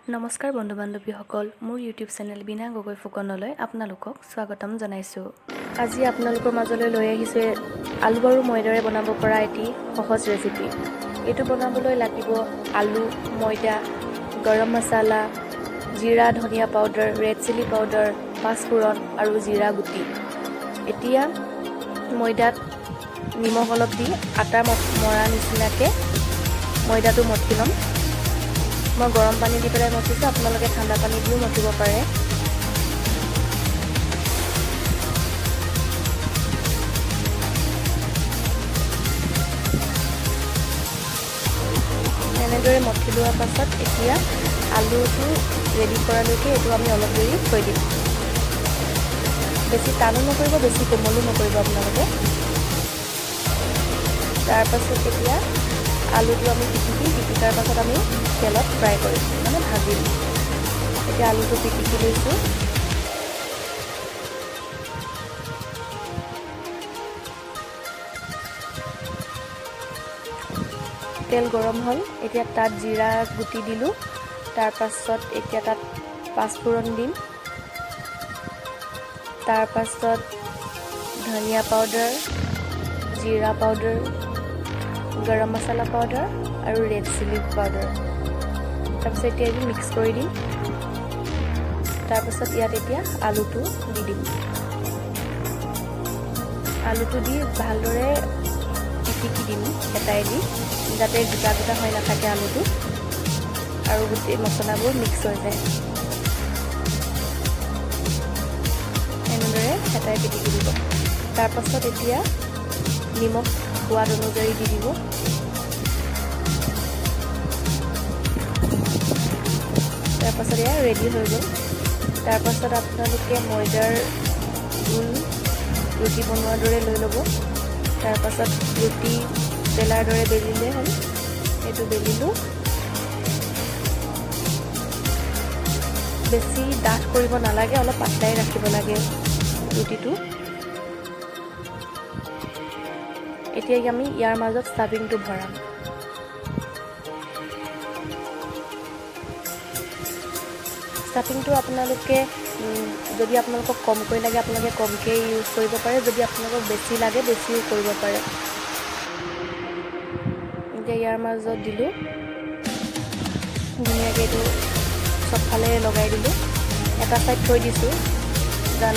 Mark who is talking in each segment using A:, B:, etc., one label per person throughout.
A: নমস্কাৰ বন্ধু বান্ধৱীসকল, মোৰ ইউটিউব চেনেল বিনা গগৈ ফুকনলৈ আপোনালোকক স্বাগতম জনাইছোঁ। আজি আপোনালোকৰ মাজলৈ লৈ আহিছোঁ আলু আৰু ময়দাৰে বনাব পৰা এটি সহজ ৰেচিপি। এইটো বনাবলৈ লাগিব আলু, ময়দা, গৰম মছলা, জিৰা, ধনিয়া পাউডাৰ, ৰেড চিলি পাউডাৰ, পাঁচফোৰণ আৰু জিৰা গুটি। এতিয়া ময়দাত নিমখ অলপ দি আটা মৰা নিচিনাকৈ ময়দাটো মঠি ল'ম। মই গৰম পানী দি পেলাই মঠিছোঁ, আপোনালোকে ঠাণ্ডা পানী দিও মঠিব পাৰে। এনেদৰে মঠি লোৱাৰ পাছত এতিয়া আলুটো ৰেডি কৰালৈকে এইটো আমি অলপ দেৰি থৈ দিম। বেছি টানো নকৰিব, বেছি কোমলো নকৰিব আপোনালোকে। তাৰপাছত এতিয়া আলুটো আমি পিটিকাৰ পাছত আমি তেলত ফ্ৰাই কৰিম, মানে ভাজিম। এতিয়া আলুটো পিটিকি লৈছোঁ। তেল গৰম হ'ল, এতিয়া তাত জিৰা গুটি দিলোঁ। তাৰপাছত এতিয়া তাত পাঁচফোৰণ দিম। তাৰপাছত ধনিয়া পাউডাৰ, জিৰা পাউডাৰ, গৰম মছলা পাউডাৰ আৰু ৰেড চিলি পাউডাৰ। তাৰপিছত এতিয়া এইটো মিক্স কৰি দিম। তাৰপাছত ইয়াত এতিয়া আলুটো দি দিম। আলুটো দি ভালদৰে পিটিকি দিম হেতাইদি, যাতে গোটা গোটা হৈ নাথাকে আলুটো আৰু গোটেই মছলাবোৰ মিক্স হৈ যায়। এনেদৰে হেতাই পিটিকি দিব। তাৰপাছত এতিয়া নিমখ সোৱাদ অনুযায়ী দি দিব। তাৰপাছত এয়া ৰেডি হৈ গ'ল। তাৰপাছত আপোনালোকে ময়দাৰ গোল ৰুটি বনোৱাৰ দৰে লৈ ল'ব। তাৰপাছত ৰুটি বেলাৰ দৰে বেলিলে হ'ল। এইটো বেলিলোঁ। বেছি ডাঠ কৰিব নালাগে, অলপ পাতলাই ৰাখিব লাগে ৰুটিটো। এতিয়া আমি ইয়াৰ মাজত ষ্টাফিংটো ভৰাম। ষ্টাফিংটো আপোনালোকে যদি আপোনালোকক কমকৈ লাগে আপোনালোকে কমকৈ ইউজ কৰিব পাৰে, যদি আপোনালোকক বেছি লাগে বেছিও কৰিব পাৰে। এতিয়া ইয়াৰ মাজত দিলোঁ, ধুনীয়াকৈ এইটো চবফালে লগাই দিলোঁ। এটা ছাইড থৈ দিছোঁ,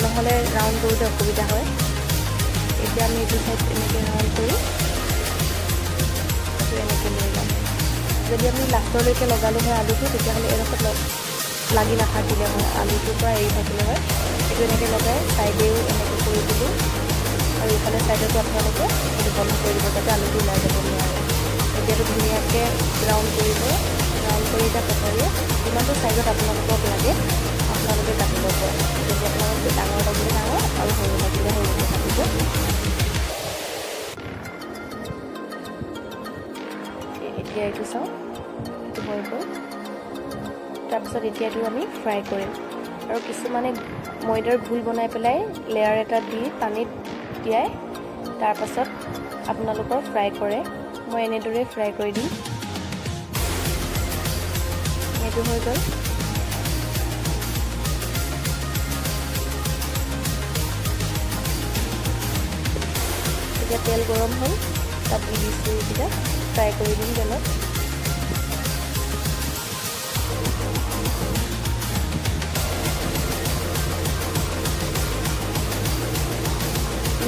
A: নহ'লে ৰাউণ্ড কৰোঁতে অসুবিধা হয়। এতিয়া আমি এইটো ছাইড এনেকৈ ৰাউণ্ড কৰি এনেকৈ লৈ যাম। যদি আমি লাষ্টলৈকে লগালোঁ হয় আলুটো, তেতিয়াহ'লে এডোখৰত লাগি নাথাকিলে হয়, আলুটোৰ পৰা এৰি থাকিলে হয়। এইটো এনেকৈ লগাই ছাইডেও এনেকৈ কৰি দিলোঁ আৰু ইফালে ছাইডতো আপোনালোকে এইটো বন্ধ কৰি দিব, যাতে আলুটো ওলাই যাব নোৱাৰে। এতিয়াতো ধুনীয়াকৈ ৰাউণ্ড কৰিব। ৰাউণ্ড কৰি এতিয়া কটাৰীয়ে যিমানটো ছাইজত আপোনালোকক লাগে আপোনালোকে কাটিব পাৰে। যদি আপোনালোকে ডাঙৰ লাগিলে ডাঙৰ আৰু সৰু লাগিলে সৰুকৈ কাটিব। এতিয়া এইটো চাওঁ, এইটো হৈ গ'ল। তাৰপিছত এতিয়া এইটো আমি ফ্ৰাই কৰিম। আৰু কিছুমানে ময়দাৰ ঘোল বনাই পেলাই লেয়াৰ এটা দি পানীত তিয়াই তাৰপাছত আপোনালোকৰ ফ্ৰাই কৰে। মই এনেদৰে ফ্ৰাই কৰি দিম। এইটো হৈ গ'ল। এতিয়া তেল গৰম হ'ল, তাত দি দিছোঁ এইকেইটা ফ্ৰাই কৰি দিম তেলত।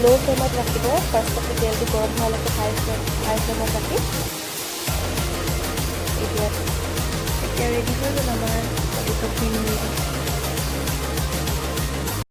A: ল' ফ্লেমত ৰাখিব। ফাৰ্ষ্টতে তেলটো গৰম হোৱালৈকে হাই ফ্লেমত ৰাখি এতিয়া ৰেডি হৈ গ'ল আমাৰ পটেটো ক্ৰীম।